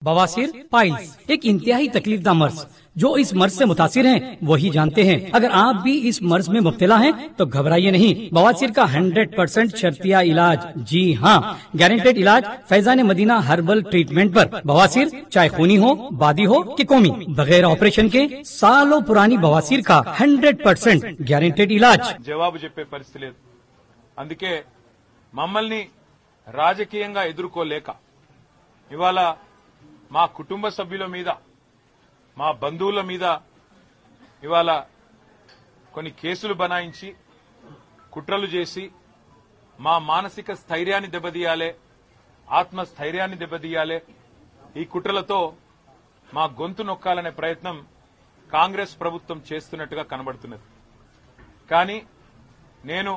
बवासीर पाइल्स एक इंतहाई तकलीफदा मर्ज जो इस मर्ज से मुतासिर हैं वही जानते हैं। अगर आप भी इस मर्ज में मुब्तला हैं तो घबराइए नहीं। बवासीर का 100% शर्तिया इलाज, जी हाँ, गारंटेड इलाज फैजान मदीना हर्बल ट्रीटमेंट पर। बवासीर चाहे खूनी हो, बादी हो कि कौमी, बगैर ऑपरेशन के सालों पुरानी बवासीर का 100% गारंटेड इलाज। జవాబు చెప్పే పరిస్థితి లేదు। అందుకే మమ్మల్ని రాజకీయంగా ఎదుర్కోలేక ఇవాళ మా కుటుంబ సభ్యుల మీద, మా బంధువుల మీద ఇవాళ కొన్ని కేసులు బనాయించి కుట్రలు చేసి మా మానసిక స్థైర్యాన్ని దెబ్బతీయాలే, ఆత్మస్థైర్యాన్ని దెబ్బతీయాలే, ఈ కుట్రలతో మా గొంతు నొక్కాలనే ప్రయత్నం కాంగ్రెస్ ప్రభుత్వం చేస్తున్నట్టుగా కనబడుతున్నది। కానీ నేను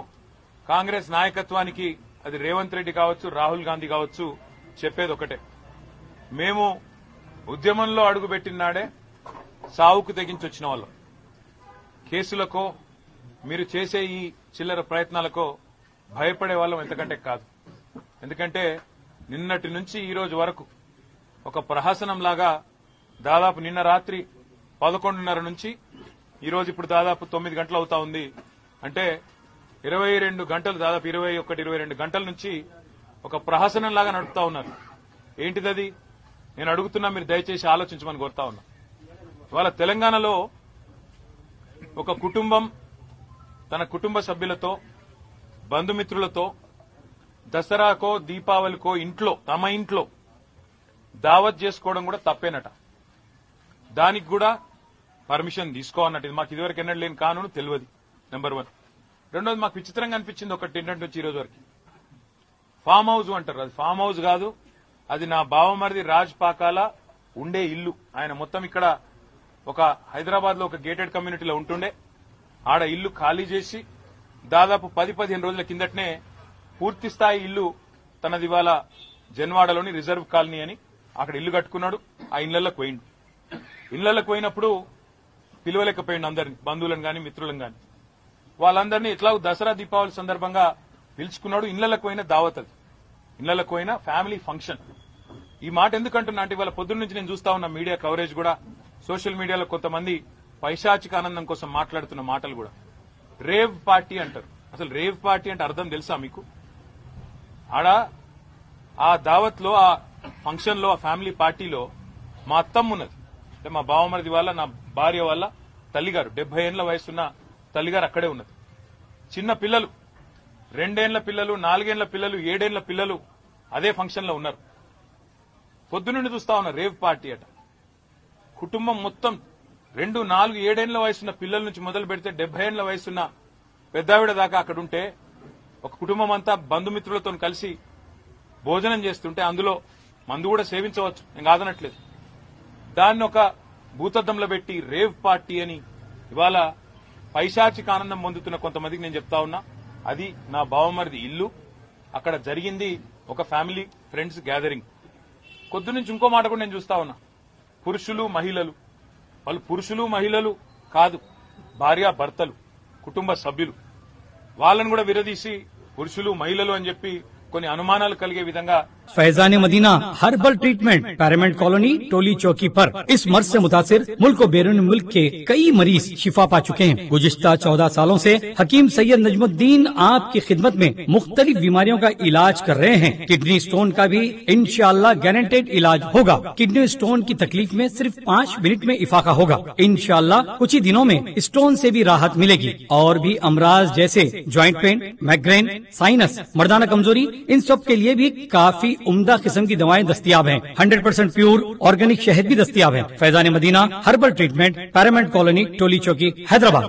కాంగ్రెస్ నాయకత్వానికి, అది రేవంత్ రెడ్డి కావచ్చు, రాహుల్ గాంధీ కావచ్చు, చెప్పేది ఒకటే, మేము ఉద్యమంలో అడుగుపెట్టిన నాడే సావుకు తెగించొచ్చిన వాళ్ళం। కేసులకో మీరు చేసే ఈ చిల్లర ప్రయత్నాలకో భయపడే వాళ్ళం ఎంతకంటే కాదు। ఎందుకంటే నిన్నటి నుంచి ఈ రోజు వరకు ఒక ప్రహసనంలాగా దాదాపు నిన్న రాత్రి 11:30 నుంచి ఈ రోజు ఇప్పుడు దాదాపు 9 గంటలు అవుతా ఉంది। అంటే 22 గంటలు, దాదాపు 21-22 గంటల నుంచి ఒక ప్రహసనంలాగా నడుపుతా ఉన్నారు। ఏంటిదది? నేను అడుగుతున్నా, మీరు దయచేసి ఆలోచించమని కోరుతా ఉన్నా। ఇవాళ తెలంగాణలో ఒక కుటుంబం తన కుటుంబ సభ్యులతో, బంధుమిత్రులతో దసరాకో దీపావళికో తమ ఇంట్లో దావత్ చేసుకోవడం కూడా తప్పేనట। దానికి కూడా పర్మిషన్ తీసుకోవాలన్నట్టు, మాకు ఇదివరకు ఎన్నడూ లేని కానూను, తెలియదు, నెంబర్ 1। రెండోది, మాకు విచిత్రంగా అనిపించింది ఒకటి ఏంటంటే, వచ్చి ఈ రోజు వరకు ఫామ్ హౌస్ అంటారు, అది ఫామ్ హౌస్ కాదు, అది నా బావమరిది రాజ్ పాకాల ఉండే ఇల్లు। ఆయన మొత్తం ఇక్కడ ఒక హైదరాబాద్ లో ఒక గేటెడ్ కమ్యూనిటీలో ఉంటుండే, ఆడ ఇల్లు ఖాళీ చేసి దాదాపు 10-15 రోజుల కిందటనే పూర్తి స్థాయి ఇల్లు తనది ఇవాళ జన్వాడలోని రిజర్వ్ కాలనీ అని అక్కడ ఇల్లు కట్టుకున్నాడు। ఆ ఇళ్లలోకి పోయిండు। ఇళ్లలోకి పోయినప్పుడు పిలవలేకపోయిండు అందరినీ, బంధువులను గాని మిత్రులను గాని। వాళ్ళందరినీ ఎట్లా దసరా దీపావళి సందర్భంగా పిలుచుకున్నాడు। ఇళ్లలోకి పోయిన దావత్, అది ఇళ్లలోకి పోయిన ఫ్యామిలీ ఫంక్షన్। ఈ మాట ఎందుకంటున్నా అంటే, ఇవాళ పొద్దున్న నుంచి నేను చూస్తా ఉన్న మీడియా కవరేజ్ కూడా, సోషల్ మీడియాలో కొంతమంది పైశాచిక ఆనందం కోసం మాట్లాడుతున్న మాటలు కూడా, రేవ్ పార్టీ అంటారు। అసలు రేవ్ పార్టీ అంటే అర్థం తెలుసా మీకు? ఆడ ఆ దావత్ లో, ఆ ఫంక్షన్ లో, ఆ ఫ్యామిలీ పార్టీలో మా అత్తమ్మ ఉన్నది, అంటే మా బావమరిది వాళ్ళ, నా భార్య వాళ్ళ తల్లిగారు, 70 ఏళ్ల వయసున్న తల్లిగారు అక్కడే ఉన్నది। చిన్న పిల్లలు, 2 ఏళ్ల పిల్లలు, 4 ఏళ్ల పిల్లలు, 7 ఏళ్ల పిల్లలు అదే ఫంక్షన్ లో ఉన్నారు। పొద్దునుండి చూస్తా ఉన్నా, రేవ్ పార్టీ అట। కుటుంబం మొత్తం 2, 4, 7 ఏళ్ల వయసున్న పిల్లల నుంచి మొదలు పెడితే 70 ఏళ్ల వయసున్న పెద్దావిడ దాకా అక్కడ ఉంటే, ఒక కుటుంబం అంతా బంధుమిత్రులతో కలిసి భోజనం చేస్తుంటే అందులో మందు కూడా సేవించవచ్చు, నేను కాదనట్లేదు। దాన్ని ఒక భూతద్దంలో పెట్టి రేవ్ పార్టీ అని ఇవాళ పైశాచిక ఆనందం పొందుతున్న కొంతమందికి నేను చెప్తా ఉన్నా, అది నా బావమరిది ఇల్లు, అక్కడ జరిగింది ఒక ఫ్యామిలీ ఫ్రెండ్స్ గ్యాదరింగ్। కొద్ది నుంచి ఇంకో మాట కూడా నేను చూస్తా ఉన్నా, పురుషులు మహిళలు, వాళ్ళు పురుషులు మహిళలు కాదు, భార్య భర్తలు, కుటుంబ సభ్యులు, వాళ్ళని కూడా విరదీసి పురుషులు మహిళలు అని చెప్పి కొన్ని అనుమానాలు కలిగే విధంగా Faizan Madina herbal treatment, Paramount colony, Toli Chowki पर। इस मर्ज से मुतासिर मुल्क और बैरून मुल्क के कई मरीज शिफा पा चुके हैं। गुज़िश्ता 14 सालों से हकीम सैयद नजमुद्दीन आपकी खिदमत में मुख्तलिफ बीमारियों का इलाज कर रहे हैं। किडनी स्टोन का भी इंशाअल्लाह गारंटेड इलाज होगा। किडनी स्टोन की तकलीफ में सिर्फ 5 मिनट में इफाका होगा। इंशाअल्लाह कुछ ही दिनों में स्टोन से भी राहत मिलेगी। और भी अमराज जैसे ज्वाइंट पेन, माइग्रेन, साइनस, मर्दाना कमजोरी, इन सब के लिए भी काफी उम्दा किस्म की दवाएं दस्तयाब हैं। 100% प्योर ऑर्गेनिक शहद भी दस्तयाब है। Faizan Madina herbal treatment, Paramount colony, Toli Chowki, Hyderabad.